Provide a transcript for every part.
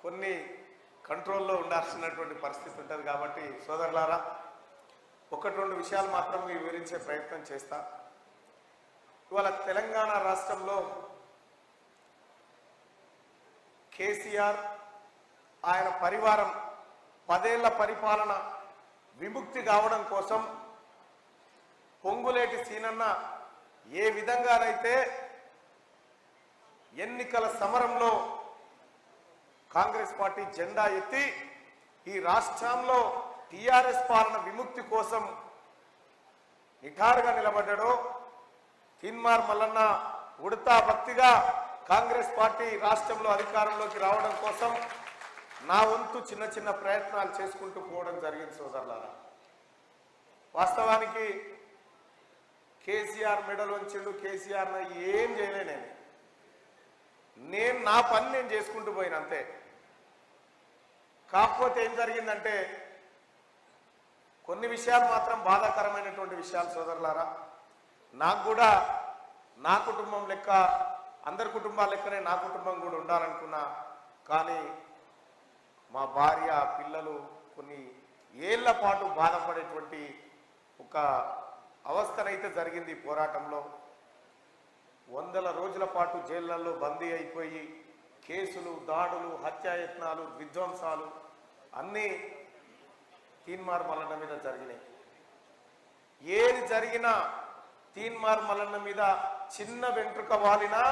కొన్ని కంట్రోల్లో ఉండాల్సినటువంటి పరిస్థితి ఉంటుంది. కాబట్టి సోదరులారా, ఒకటి రెండు విషయాలు మాత్రం మీరు వివరించే ప్రయత్నం చేస్తా. ఇవాళ తెలంగాణ రాష్ట్రంలో కేసీఆర్ ఆయన పరివారం 10 ఏళ్ల పరిపాలన విముక్తి కావడం కోసం పొంగులేటి సీనన్న ఏ విధంగానైతే ఎన్నికల సమరంలో కాంగ్రెస్ పార్టీ జెండా ఎత్తి ఈ రాష్ట్రంలో టీఆర్ఎస్ పాలన విముక్తి కోసం నిఠారుగా నిలబడ్డాడో, తీన్మార్ మల్లన్న ఉడతా భక్తిగా కాంగ్రెస్ పార్టీ రాష్ట్రంలో అధికారంలోకి రావడం కోసం నా వంతు చిన్న చిన్న ప్రయత్నాలు చేసుకుంటూ పోవడం జరిగింది. సోదరులారా, వాస్తవానికి కేసీఆర్ మెడల్ వంచిండు, కేసీఆర్ ఏం చేయలే. నేను నా పని నేను చేసుకుంటూ పోయిన అంతే. కాకపోతే ఏం జరిగిందంటే కొన్ని విషయాలు మాత్రం బాధాకరమైనటువంటి విషయాలు. సోదరులారా, నాకు కూడా నా కుటుంబం లెక్క, అందరి కుటుంబాల లెక్కనే నా కుటుంబం కూడా ఉండాలనుకున్నా. కానీ మా భార్య పిల్లలు కొన్ని ఏళ్ల పాటు బాధపడేటువంటి ఒక అవస్థనైతే జరిగింది. పోరాటంలో 100 రోజుల పాటు జైళ్లలో బందీ అయిపోయి కేసులు, దాడులు, హత్యాయత్నాలు, విధ్వంసాలు అన్నీ తీన్మార్ మల్లన్న మీద జరిగినాయి. ఏది జరిగినా తీన్మార్ మల్లన్న మీద చిన్న వెంట్రుక వాలినా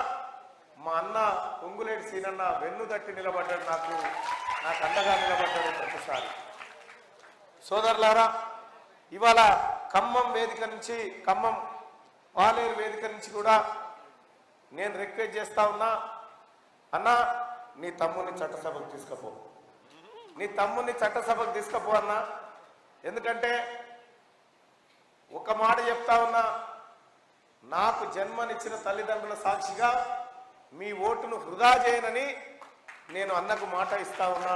మా అన్న పొంగులేటి సీనన్న వెన్ను తట్టి నిలబడ్డాడు, నాకు అండగా నిలబడ్డాడు ప్రతిసారి. సోదరులారా, ఇవాళ ఖమ్మం వేదిక నుంచి, ఖమ్మం పాలేరు వేదిక నుంచి కూడా నేను రిక్వెస్ట్ చేస్తా ఉన్నా, అన్నా నీ తమ్ముని చట్టసభకు తీసుకుపో, నీ తమ్ముని చట్టసభకు తీసుకుపో అన్నా. ఎందుకంటే ఒక మాట చెప్తా ఉన్నా, నాకు జన్మనిచ్చిన తల్లిదండ్రుల సాక్షిగా మీ ఓటును వృధా చేయనని నేను అన్నకు మాట ఇస్తా ఉన్నా.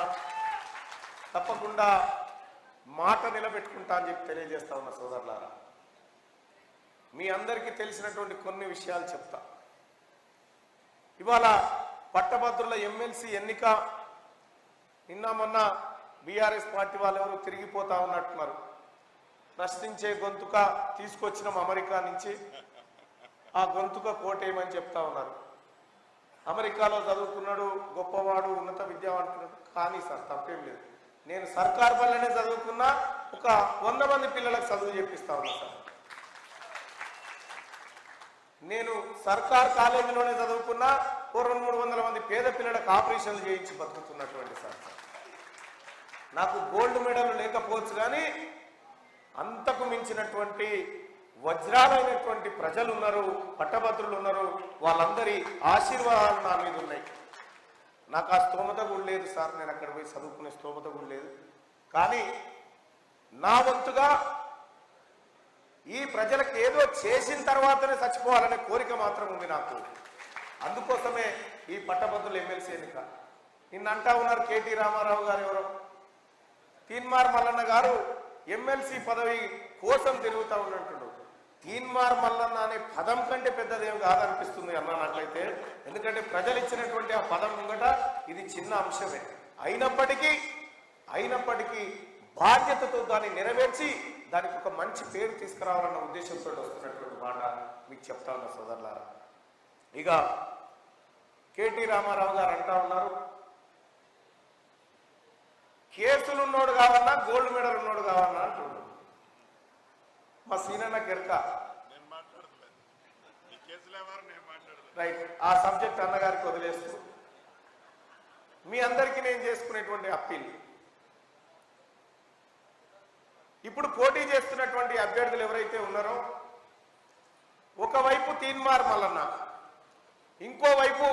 తప్పకుండా మాట నిలబెట్టుకుంటా అని చెప్పి తెలియజేస్తా ఉన్నా. సోదరులారా, మీ అందరికీ తెలిసినటువంటి కొన్ని విషయాలు చెప్తా. ఇవాళ పట్టభద్రుల ఎమ్మెల్సీ ఎన్నిక నిన్న మొన్న బీఆర్ఎస్ పార్టీ వాళ్ళు ఎవరు తిరిగిపోతా ఉన్నట్టున్నారు. ప్రశ్నించే గొంతుక తీసుకొచ్చినాం అమెరికా నుంచి, ఆ గొంతుక కోటేయమని చెప్తా ఉన్నారు. అమెరికాలో చదువుకున్నాడు, గొప్పవాడు, ఉన్నత విద్యావంతుడు. కానీ సార్ తప్పేం లేదు, నేను సర్కార్ బళ్ళనే చదువుకున్నా, ఒక 100 మంది పిల్లలకు చదువు చెప్పిస్తా ఉన్నా సార్. నేను సర్కార్ కాలేజీలోనే చదువుకున్నా, 200-300 మంది పేద పిల్లలకు ఆపరేషన్లు చేయించి బతుకుతున్నటువంటి సార్. నాకు గోల్డ్ మెడల్ లేకపోవచ్చు, కానీ అంతకు మించినటువంటి వజ్రాలైనటువంటి ప్రజలు ఉన్నారు, పట్టభద్రులు ఉన్నారు. వాళ్ళందరి ఆశీర్వాదాలు నా మీద ఉన్నాయి. నాకు ఆ స్తోమత కూడా లేదు సార్, నేను అక్కడ పోయి చదువుకునే స్తోమత కూడా లేదు. కానీ నా వంతుగా ఈ ప్రజలకు ఏదో చేసిన తర్వాతనే చచ్చిపోవాలనే కోరిక మాత్రం ఉంది నాకు. అందుకోసమే ఈ పట్టభద్రుల ఎమ్మెల్సీ ఎన్నిక. నిన్న అంటా ఉన్నారు కేటీ రామారావు గారు ఎవరో, తీన్మార్ మల్లన్న గారు ఎమ్మెల్సీ పదవి కోసం తిరుగుతూ ఉన్నట్టు. తీన్మార్ మల్లన్న అనే పదం కంటే పెద్దదేం కాదనిపిస్తుంది అన్నట్లయితే. ఎందుకంటే ప్రజలు ఇచ్చినటువంటి ఆ పదం ముంగట ఇది చిన్న అంశమే. అయినప్పటికీ బాధ్యతతో దాన్ని నెరవేర్చి దానికి ఒక మంచి పేరు తీసుకురావాలన్న ఉద్దేశంతో వస్తున్నటువంటి మాట మీకు చెప్తా ఉన్నా సోదరులారా. ఇక కేటీ రామారావు గారు అంటా ఉన్నారు, కేసులు ఉన్నోడు కావాలన్నా, గోల్డ్ మెడల్ ఉన్నోడు కావాలన్నా అంటున్నాడు. మా సీనన్న కెరక రైట్, ఆ సబ్జెక్ట్ అన్నగారికి వదిలేస్తూ మీ అందరికీ నేను చేసుకునేటువంటి అప్పీల్, ఇప్పుడు పోటీ చేస్తున్నటువంటి అభ్యర్థులు ఎవరైతే ఉన్నారో, ఒకవైపు తీన్మార్ మల్లన్న, ఇంకోవైపు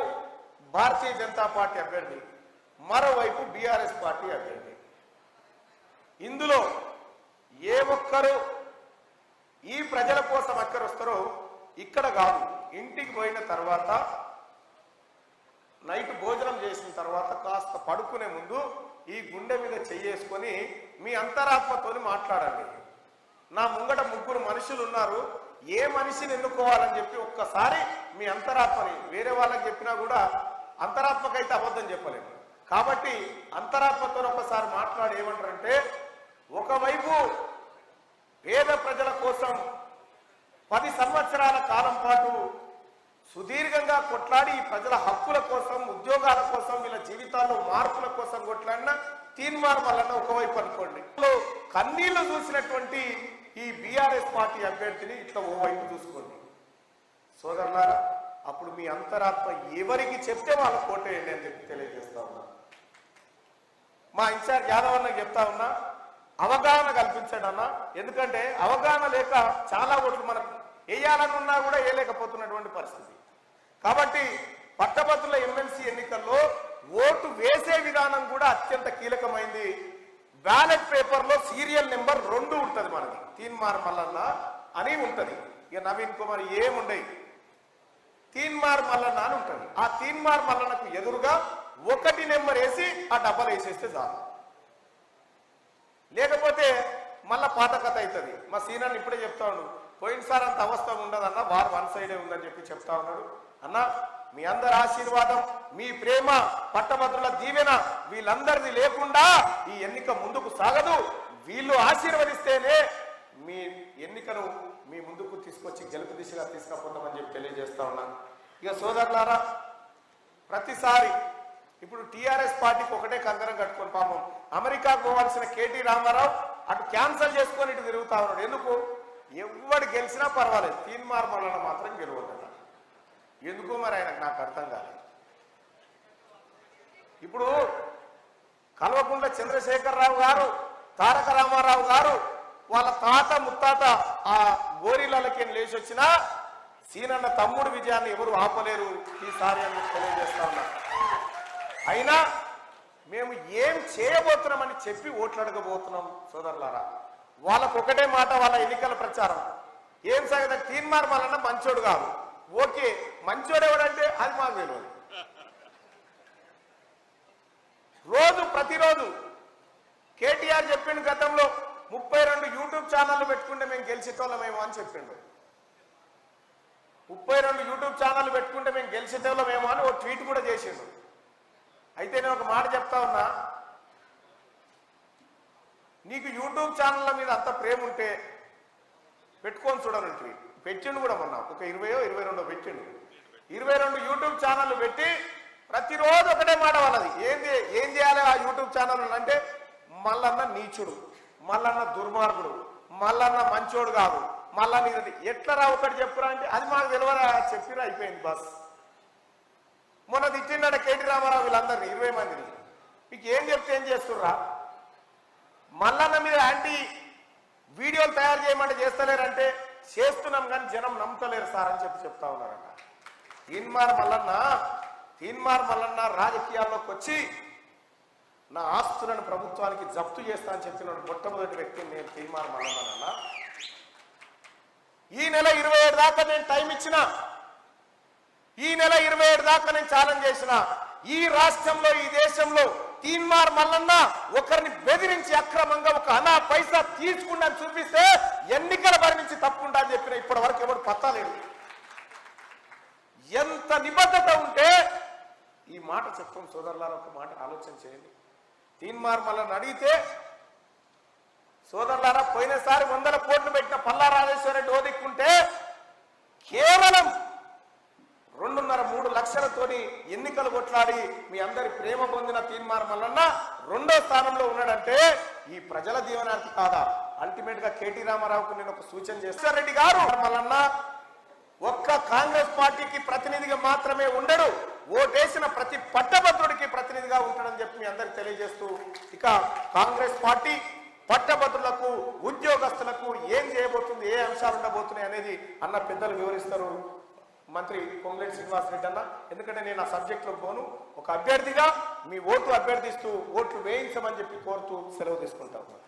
భారతీయ జనతా పార్టీ అభ్యర్థి, మరోవైపు బీఆర్ఎస్ పార్టీ అభ్యర్థి. ఇందులో ఏ ఒక్కరు ఈ ప్రజల కోసం అక్కరొస్తారో ఇక్కడ కాదు, ఇంటికి పోయిన తర్వాత నైట్ భోజనం చేసిన తర్వాత కాస్త పడుకునే ముందు ఈ గుండె మీద చెయ్యేసుకొని మీ అంతరాత్మతోని మాట్లాడండి. నా ముంగట 3 మనుషులు ఉన్నారు, ఏ మనిషిని ఎన్నుకోవాలని చెప్పి ఒక్కసారి మీ అంతరాత్మని, వేరే వాళ్ళకి చెప్పినా కూడా అంతరాత్మకైతే అబద్ధం చెప్పలేము, కాబట్టి అంతరాత్మతో ఒకసారి మాట్లాడి ఏమంటారంటే, ఒకవైపు పేద ప్రజల కోసం 10 సంవత్సరాల కాలం పాటు సుదీర్ఘంగా కొట్లాడి ఈ ప్రజల హక్కుల కోసం, ఉద్యోగాల కోసం, వీళ్ళ జీవితాల్లో మార్పుల కోసం కొట్లాడిన తీన్మార్ మల్లన్న ఒకవైపు అనుకోండి. కన్నీళ్లు చూసినటువంటి ఈ బీఆర్ఎస్ పార్టీ అభ్యర్థిని ఇట్లా ఓవైపు చూసుకోండి. సోదరులారా, అప్పుడు మీ అంతరాత్మ ఎవరికి చెప్తే వాళ్ళ కోటేయండి అని చెప్పి తెలియజేస్తా ఉన్నా. మా ఇన్ఛార్జ్ యాదవ్ అన్న చెప్తా ఉన్నా, అవగాహన కల్పించండి అన్న. ఎందుకంటే అవగాహన లేక చాలా ఓట్లు మనకు వేయాలనున్నా కూడా వేయలేకపోతున్నటువంటి పరిస్థితి. కాబట్టి పట్టభద్రుల ఎమ్మెల్సీ ఎన్నికల్లో ఓటు వేసే విధానం కూడా అత్యంత కీలకమైంది. బ్యాలెట్ పేపర్లో సీరియల్ నెంబర్ 2 ఉంటుంది. మనది తీన్మార్ మల్లన్న అని ఉంటుంది. ఇక నవీన్ కుమార్ ఏముండయి, తీన్మార్ మల్లన్న అని ఉంటుంది. ఆ తీన్మార్ మల్లన్నకు ఎదురుగా 1 నెంబర్ వేసి ఆ డబ్బాలు వేసేస్తే చాలు. లేకపోతే మళ్ళా పాత కథ అవుతుంది. మా సీనియర్ని ఇప్పుడే చెప్తా ఉన్నాడు, పోయినసారి అంత అవస్థ ఉండదన్న, వారు 1 సైడే ఉందని చెప్పి చెప్తా ఉన్నాడు. అన్న, మీ అందరి ఆశీర్వాదం, మీ ప్రేమ, పట్టభద్రుల దీవెన వీళ్ళందరిది లేకుండా ఈ ఎన్నిక ముందుకు సాగదు. వీళ్ళు ఆశీర్వదిస్తేనే మీ ఎన్నికను మీ ముందుకు తీసుకొచ్చి గెలుపు దిశగా తీసుకుపోతామని చెప్పి తెలియజేస్తా ఉన్నాను. ఇక సోదరులారా, ప్రతిసారి ఇప్పుడు టీఆర్ఎస్ పార్టీకి ఒకటే కంకరం కట్టుకొని పాపం అమెరికాకు పోవాల్సిన కేటీ రామారావు అటు క్యాన్సల్ చేసుకొని ఇటు తిరుగుతా ఉన్నాడు. ఎందుకు? ఎవడు గెలిచినా పర్వాలేదు, తీన్మార్ మల్లన్న మాత్రం గెలవద్దట. ఎందుకు మరి ఆయనకు నాకు అర్థం కాలేదు. ఇప్పుడు కల్వకుంట్ల చంద్రశేఖరరావు గారు, తారక రామారావు గారు వాళ్ళ తాత ముత్తాత ఆ గోరీలకి లేచి వచ్చినా సీనన్న తమ్ముడు విజయాన్ని ఎవరు ఆపలేరు ఈసారి అని తెలియజేస్తా ఉన్నా. అయినా మేము ఏం చేయబోతున్నామని చెప్పి ఓట్లు అడగబోతున్నాం. సోదరులారా, వాళ్ళకు ఒకటే మాట, వాళ్ళ ఎన్నికల ప్రచారం ఏం సాగదు, తీన్మార్ మల్లన్న మంచోడు కాదు. ఓకే, మంచోడు ఎవడంటే అది మాకు తెలియదు. ప్రతిరోజు కేటీఆర్ చెప్పిండు, గతంలో 32 యూట్యూబ్ ఛానళ్ళు పెట్టుకుంటే మేము గెలిచేటోళ్ళమేమో అని చెప్పిండు. 32 యూట్యూబ్ ఛానళ్ళు పెట్టుకుంటే మేము గెలిచేటోళ్ళమేమో అని ఓ ట్వీట్ కూడా చేసిండు. అయితే నేను ఒక మాట చెప్తా ఉన్నా, నీకు యూట్యూబ్ ఛానళ్ళ మీద అంత ప్రేమ ఉంటే పెట్టుకొని చూడను ట్వీట్ పెట్టిండు కూడా. మొన్న ఒక 20 22 పెట్టిండు. 22 యూట్యూబ్ ఛానళ్ళు పెట్టి ప్రతిరోజు ఒకటే మాట వాళ్ళది. ఏం చేయాలి ఆ యూట్యూబ్ ఛానల్ అంటే, మల్లన్న నీచుడు, మల్లన్న దుర్మార్గుడు, మల్లన్న మంచోడు కాదు, మల్లన్న ఇది ఎట్లా రా ఒకటి చెప్పురా అంటే అది మాకు తెలియరా, చెప్పిరా అయిపోయింది బస్. మొన్న తిట్టిండ కేటీ రామారావు వీళ్ళందరినీ 20 మందిని. మీకు ఏం చెప్తే ఏం చేస్తుర్రా? మల్లన్న మీద యాంటీ వీడియోలు తయారు చేయమంటే చేస్తలేరంటే చేస్తున్నాం కానీ జనం నమ్మతలేరు సార్ అని చెప్తా ఉన్నారంట. తీన్మార్ మల్లన్న రాజకీయాల్లోకి వచ్చి నా ఆస్తులను ప్రభుత్వానికి జప్తు చేస్తా అని చెప్పిన మొట్టమొదటి వ్యక్తిని నేను తీన్మార్ మల్లన్న. ఈ నెల 27 దాకా నేను టైం ఇచ్చిన, ఈ నెల 27 దాకా నేను ఛాలెంజ్ చేసిన. ఈ రాష్ట్రంలో, ఈ దేశంలో తీన్మార్ మల్లన్న ఒకరిని బెదిరించి అక్రమంగా ఒక అనా పైసా తీసుకుండా చూపిస్తే ఎన్నికల బరి నుంచి తప్పుంటా అని చెప్పిన ఇప్పటి వరకు ఎవరు పత్తాలేదు. ఎంత నిబద్ధత ఉంటే ఈ మాట చెప్తాం. సోదరులారా, ఒక మాట ఆలోచన చేయండి. తీన్మార్ మల్లన్న అడిగితే, సోదరులారా, పోయినసారి 100 కోట్లు పెట్టిన పల్లా రాజేశ్వర రెడ్డి ఓదిక్కుంటే కేవలం 2.5-3 లక్షలతోని ఎన్నికలు కొట్లాడి మీ అందరి ప్రేమ పొందిన తీన్మార్ మల్లన్న 2వ స్థానంలో ఉన్నాడంటే ఈ ప్రజల దీవెనానికి కాదా? అల్టిమేట్ గా కేటీ రామారావుకు నేను ఒక సూచన చేస్తాను. రెడ్డి గారు మల్లన్న ఒక్క కాంగ్రెస్ పార్టీకి ప్రతినిధిగా మాత్రమే ఉండడు, ఓటేసిన ప్రతి పట్టభద్రుడికి ప్రతినిధిగా ఉంటాడని చెప్పి మీ అందరికి తెలియజేస్తూ, ఇక కాంగ్రెస్ పార్టీ పట్టభద్రులకు, ఉద్యోగస్తులకు ఏం చేయబోతుంది, ఏ అంశాలు ఉండబోతున్నాయి అనేది అన్న పెద్దలు వివరిస్తారు. మంత్రి పొంగులేటి శ్రీనివాసరెడ్డి అన్న, ఎందుకంటే నేను ఆ సబ్జెక్టులో పోను. ఒక అభ్యర్థిగా మీ ఓటు అభ్యర్థిస్తూ ఓట్లు వేయించమని చెప్పి కోరుతూ సెలవు తీసుకుంటా ఉన్నాను.